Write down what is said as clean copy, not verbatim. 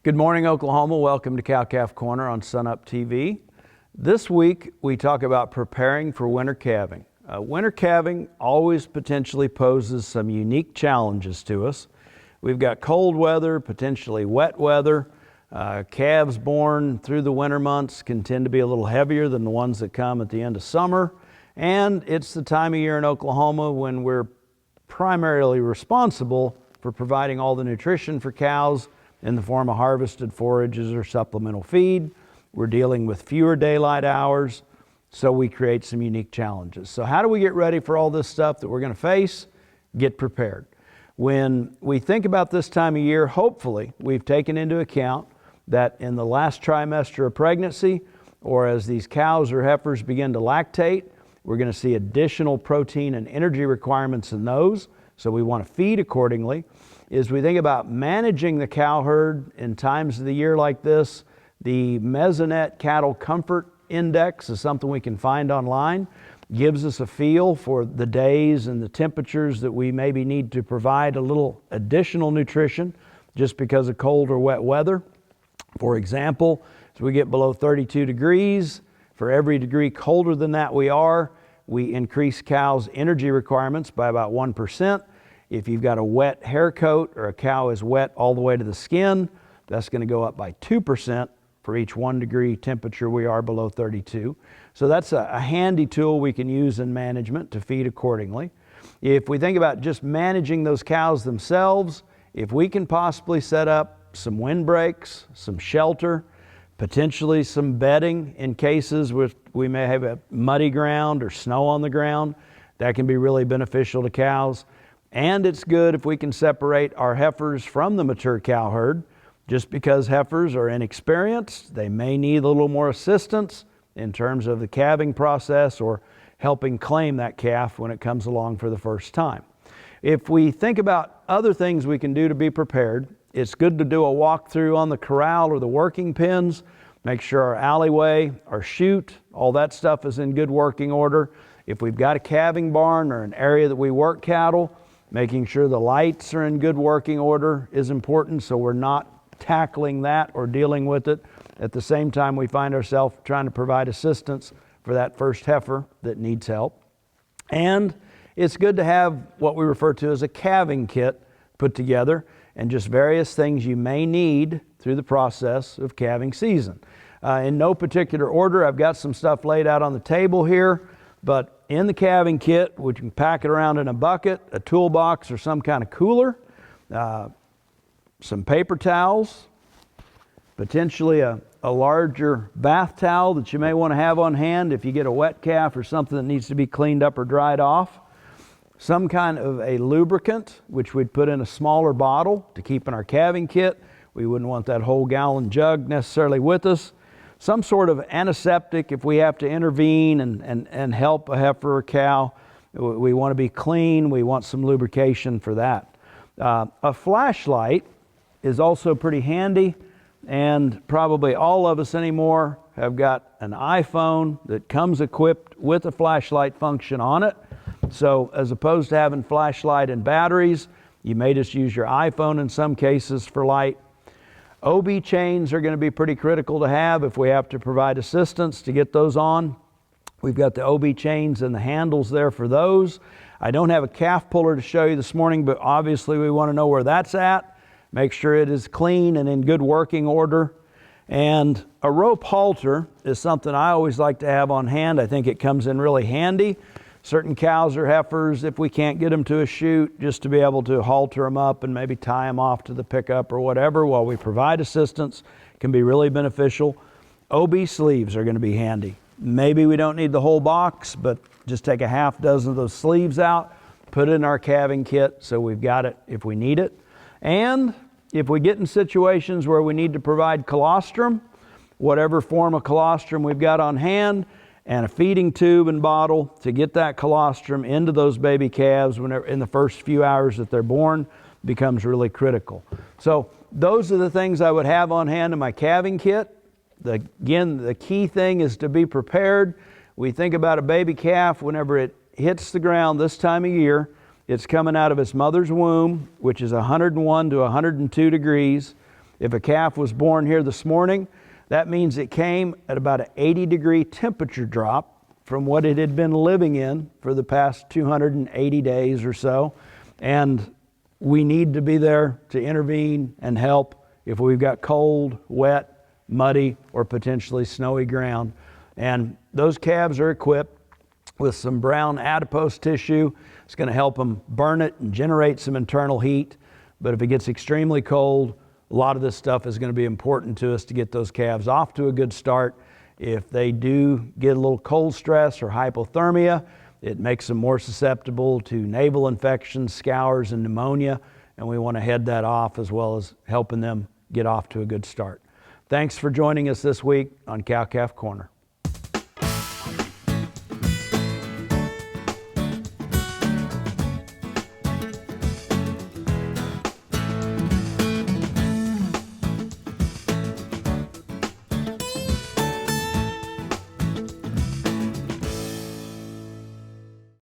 Good morning, Oklahoma. Welcome to Cow-Calf Corner on Sunup TV. This week, we talk about preparing for winter calving. Winter calving always potentially poses some unique challenges to us. We've got cold weather, potentially wet weather. Calves born through the winter months can tend to be a little heavier than the ones that come at the end of summer. And it's the time of year in Oklahoma when we're primarily responsible for providing all the nutrition for cows in the form of harvested forages or supplemental feed. We're dealing with fewer daylight hours, so we create some unique challenges. So how do we get ready for all this stuff that we're going to face? Get prepared. When we think about this time of year, hopefully we've taken into account that in the last trimester of pregnancy, or as these cows or heifers begin to lactate, we're going to see additional protein and energy requirements in those, so we want to feed accordingly. As we think about managing the cow herd in times of the year like this, the Mesonet Cattle Comfort Index is something we can find online. Gives us a feel for the days and the temperatures that we maybe need to provide a little additional nutrition just because of cold or wet weather. For example, as we get below 32 degrees, for every degree colder than that we increase cows' energy requirements by about 1%. If you've got a wet hair coat or a cow is wet all the way to the skin, that's going to go up by 2% for each 1 degree temperature we are below 32. So that's a handy tool we can use in management to feed accordingly. If we think about just managing those cows themselves, if we can possibly set up some windbreaks, some shelter, potentially some bedding in cases where we may have a muddy ground or snow on the ground, that can be really beneficial to cows. And it's good if we can separate our heifers from the mature cow herd. Just because heifers are inexperienced, they may need a little more assistance in terms of the calving process or helping claim that calf when it comes along for the first time. If we think about other things we can do to be prepared, it's good to do a walkthrough on the corral or the working pens, make sure our alleyway, our chute, all that stuff is in good working order. If we've got a calving barn or an area that we work cattle, making sure the lights are in good working order is important, so we're not tackling that or dealing with it at the same time we find ourselves trying to provide assistance for that first heifer that needs help. And it's good to have what we refer to as a calving kit put together and just various things you may need through the process of calving season. In no particular order, I've got some stuff laid out on the table here, but in the calving kit, we can pack it around in a bucket, a toolbox, or some kind of cooler, some paper towels, potentially a larger bath towel that you may want to have on hand if you get a wet calf or something that needs to be cleaned up or dried off, some kind of a lubricant, which we'd put in a smaller bottle to keep in our calving kit. We wouldn't want that whole gallon jug necessarily with us. Some sort of antiseptic if we have to intervene and help a heifer or cow. We want to be clean. We want some lubrication for that. A flashlight is also pretty handy, and probably all of us anymore have got an iPhone that comes equipped with a flashlight function on it. So as opposed to having flashlight and batteries, you may just use your iPhone in some cases for light. OB chains are going to be pretty critical to have if we have to provide assistance to get those on. We've got the OB chains and the handles there for those. I don't have a calf puller to show you this morning, but obviously we want to know where that's at. Make sure it is clean and in good working order. And a rope halter is something I always like to have on hand. I think it comes in really handy. Certain cows or heifers, if we can't get them to a chute, just to be able to halter them up and maybe tie them off to the pickup or whatever while we provide assistance can be really beneficial. OB sleeves are going to be handy. Maybe we don't need the whole box, but just take a half dozen of those sleeves out, put it in our calving kit so we've got it if we need it. And if we get in situations where we need to provide colostrum, whatever form of colostrum we've got on hand, and a feeding tube and bottle to get that colostrum into those baby calves whenever in the first few hours that they're born becomes really critical. So those are the things I would have on hand in my calving kit. Again, the key thing is to be prepared. We think about a baby calf whenever it hits the ground this time of year. It's coming out of its mother's womb, which is 101 to 102 degrees. If a calf was born here this morning, that means it came at about an 80-degree temperature drop from what it had been living in for the past 280 days or so. And we need to be there to intervene and help if we've got cold, wet, muddy, or potentially snowy ground. And those calves are equipped with some brown adipose tissue. It's going to help them burn it and generate some internal heat. But if it gets extremely cold, a lot of this stuff is going to be important to us to get those calves off to a good start. If they do get a little cold stress or hypothermia, it makes them more susceptible to naval infections, scours, and pneumonia, and we want to head that off as well as helping them get off to a good start. Thanks for joining us this week on Cow Calf Corner.